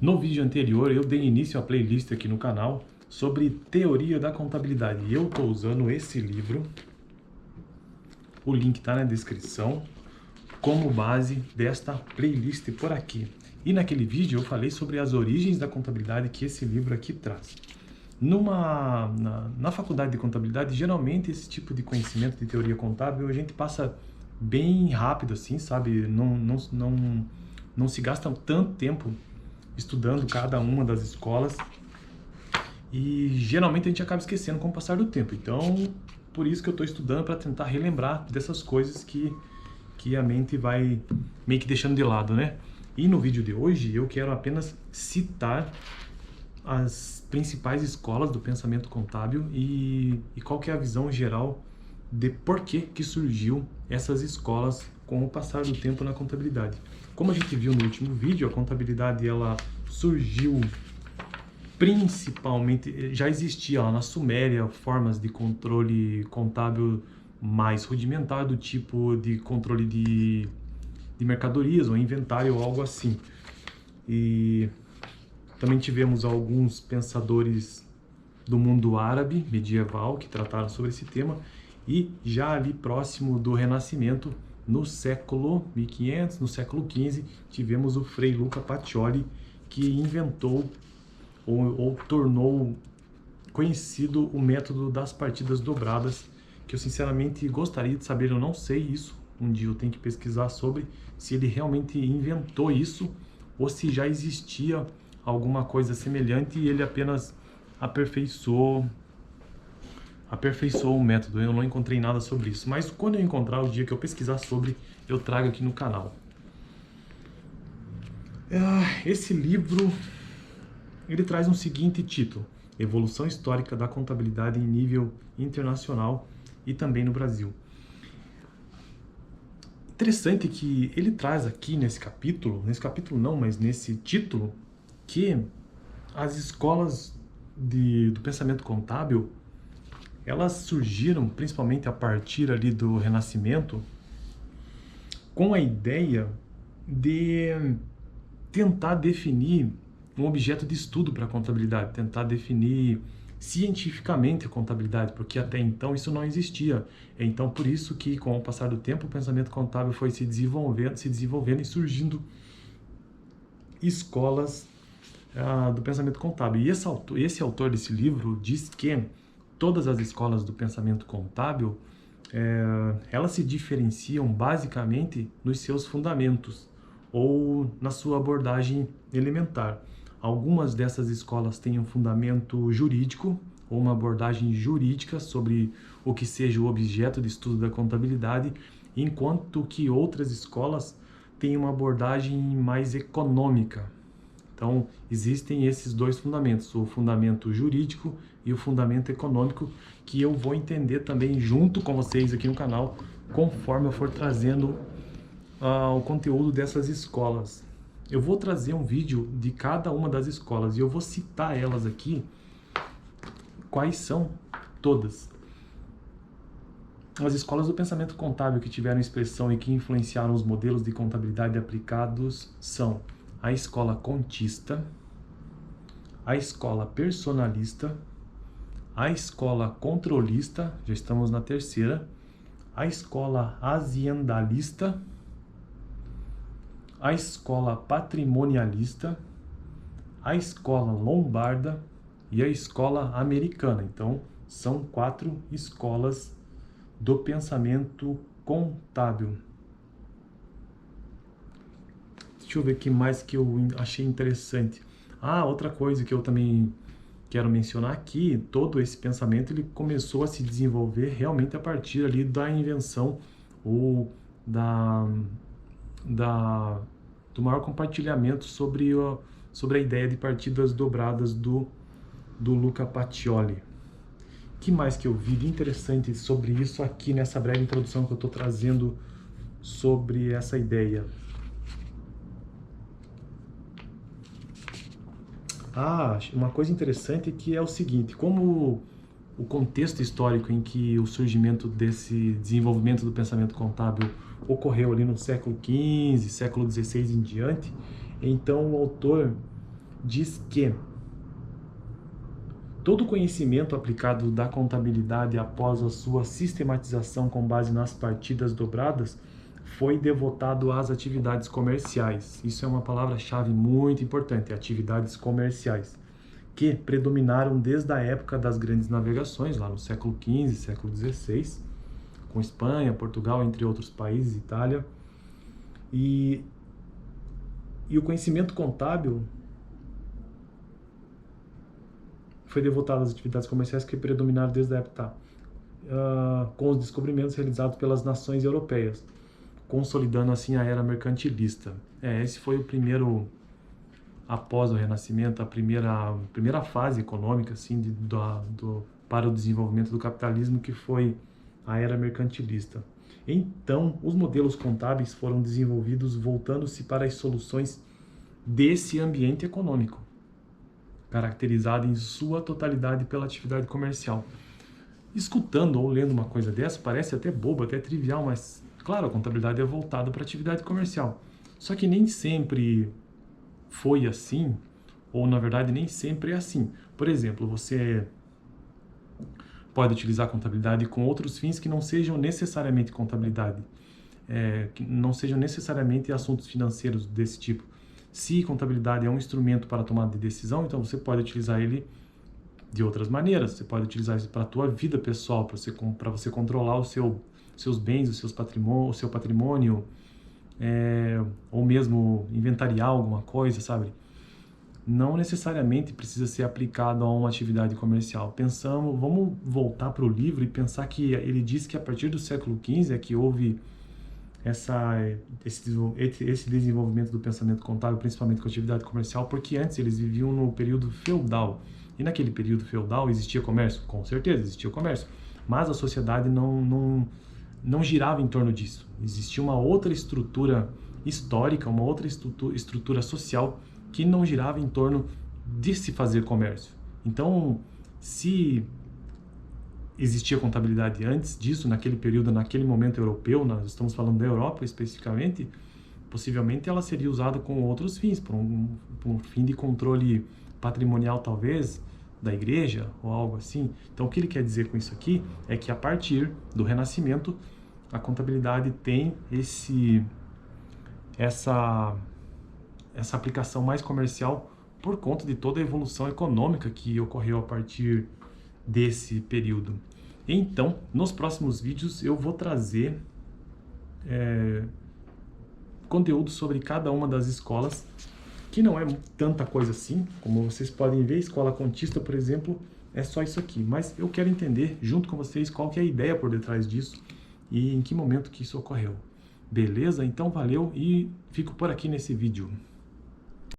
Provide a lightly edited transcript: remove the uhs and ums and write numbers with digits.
No vídeo anterior eu dei início à playlist aqui no canal sobre teoria da contabilidade e eu estou usando esse livro, o link está na descrição, como base desta playlist por aqui. E naquele vídeo eu falei sobre as origens da contabilidade que esse livro aqui traz. Na faculdade de contabilidade, geralmente esse tipo de conhecimento de teoria contábil a gente passa bem rápido assim, sabe? Não se gasta tanto tempo estudando cada uma das escolas e geralmente a gente acaba esquecendo com o passar do tempo. Então, por isso que eu estou estudando para tentar relembrar dessas coisas que a mente vai meio que deixando de lado, né? E no vídeo de hoje eu quero apenas citar as principais escolas do pensamento contábil e qual que é a visão geral de por que surgiu essas escolas com o passar do tempo na contabilidade. Como a gente viu no último vídeo, a contabilidade ela surgiu principalmente, já existia lá na Suméria formas de controle contábil mais rudimentar, do tipo de controle de mercadorias ou inventário ou algo assim. E também tivemos alguns pensadores do mundo árabe medieval que trataram sobre esse tema, e já ali próximo do Renascimento, no século 1500, no século XV, tivemos o Frei Luca Pacioli, que inventou ou tornou conhecido o método das partidas dobradas, que eu sinceramente gostaria de saber, eu não sei isso, um dia eu tenho que pesquisar sobre se ele realmente inventou isso ou se já existia alguma coisa semelhante e ele apenas aperfeiçoou o método. Eu não encontrei nada sobre isso, mas quando eu encontrar, o dia que eu pesquisar sobre, eu trago aqui no canal. Esse livro, ele traz um seguinte título: Evolução Histórica da Contabilidade em Nível Internacional e também no Brasil. Interessante que ele traz aqui nesse capítulo não, mas nesse título, que as escolas do pensamento contábil, elas surgiram principalmente a partir ali do Renascimento, com a ideia de tentar definir um objeto de estudo para a contabilidade, tentar definir cientificamente a contabilidade, porque até então isso não existia. Então, por isso que, com o passar do tempo, o pensamento contábil foi se desenvolvendo e surgindo escolas do pensamento contábil. E esse autor desse livro diz que todas as escolas do pensamento contábil, elas se diferenciam basicamente nos seus fundamentos ou na sua abordagem elementar. Algumas dessas escolas têm um fundamento jurídico ou uma abordagem jurídica sobre o que seja o objeto de estudo da contabilidade, enquanto que outras escolas têm uma abordagem mais econômica. Então, existem esses dois fundamentos, o fundamento jurídico e o fundamento econômico, que eu vou entender também junto com vocês aqui no canal, conforme eu for trazendo o conteúdo dessas escolas. Eu vou trazer um vídeo de cada uma das escolas e eu vou citar elas aqui, quais são todas. As escolas do pensamento contábil que tiveram expressão e que influenciaram os modelos de contabilidade aplicados são a escola contista, a escola personalista, a escola controlista, já estamos na terceira, a escola aziendalista, a escola patrimonialista, a escola lombarda e a escola americana. Então, são 4 escolas do pensamento contábil. Deixa eu ver o que mais que eu achei interessante. Outra coisa que eu também quero mencionar aqui, todo esse pensamento ele começou a se desenvolver realmente a partir ali da invenção ou do maior compartilhamento sobre a ideia de partidas dobradas do Luca Pacioli. O que mais que eu vi de interessante sobre isso aqui nessa breve introdução que eu estou trazendo sobre essa ideia? Uma coisa interessante que é o seguinte: como o contexto histórico em que o surgimento desse desenvolvimento do pensamento contábil ocorreu ali no século XV, século XVI em diante, então o autor diz que todo conhecimento aplicado da contabilidade após a sua sistematização com base nas partidas dobradas foi devotado às atividades comerciais. Isso é uma palavra-chave muito importante, atividades comerciais, que predominaram desde a época das grandes navegações, lá no século XV, século XVI, com Espanha, Portugal, entre outros países, Itália. E o conhecimento contábil foi devotado às atividades comerciais que predominaram desde a época, com os descobrimentos realizados pelas nações europeias, consolidando assim a era mercantilista. Esse foi o primeiro, após o Renascimento, a primeira fase econômica assim, para o desenvolvimento do capitalismo, que foi a era mercantilista. Então, os modelos contábeis foram desenvolvidos voltando-se para as soluções desse ambiente econômico, caracterizado em sua totalidade pela atividade comercial. Escutando ou lendo uma coisa dessa, parece até bobo, até trivial, mas, claro, a contabilidade é voltada para a atividade comercial. Só que nem sempre foi assim, ou na verdade nem sempre é assim. Por exemplo, você pode utilizar a contabilidade com outros fins que não sejam necessariamente contabilidade, que não sejam necessariamente assuntos financeiros desse tipo. Se contabilidade é um instrumento para tomada de decisão, então você pode utilizar ele de outras maneiras. Você pode utilizar isso para a tua vida pessoal, para você controlar seus bens, o seu patrimônio, ou mesmo inventariar alguma coisa, sabe? Não necessariamente precisa ser aplicado a uma atividade comercial. Vamos voltar para o livro e pensar que ele diz que a partir do século XV é que houve esse desenvolvimento do pensamento contábil, principalmente com a atividade comercial, porque antes eles viviam no período feudal. E naquele período feudal existia comércio? Com certeza existia comércio, mas a sociedade não girava em torno disso. Existia uma outra estrutura histórica, uma outra estrutura social que não girava em torno de se fazer comércio. Então, se existia contabilidade antes disso, naquele período, naquele momento europeu, nós estamos falando da Europa especificamente, possivelmente ela seria usada com outros fins, por um fim de controle patrimonial talvez, da igreja ou algo assim. Então o que ele quer dizer com isso aqui é que a partir do Renascimento a contabilidade tem essa aplicação mais comercial por conta de toda a evolução econômica que ocorreu a partir desse período. Então, nos próximos vídeos eu vou trazer conteúdo sobre cada uma das escolas, que não é tanta coisa assim, como vocês podem ver. Escola contista, por exemplo, é só isso aqui, mas eu quero entender junto com vocês qual que é a ideia por detrás disso e em que momento que isso ocorreu. Beleza? Então valeu e fico por aqui nesse vídeo.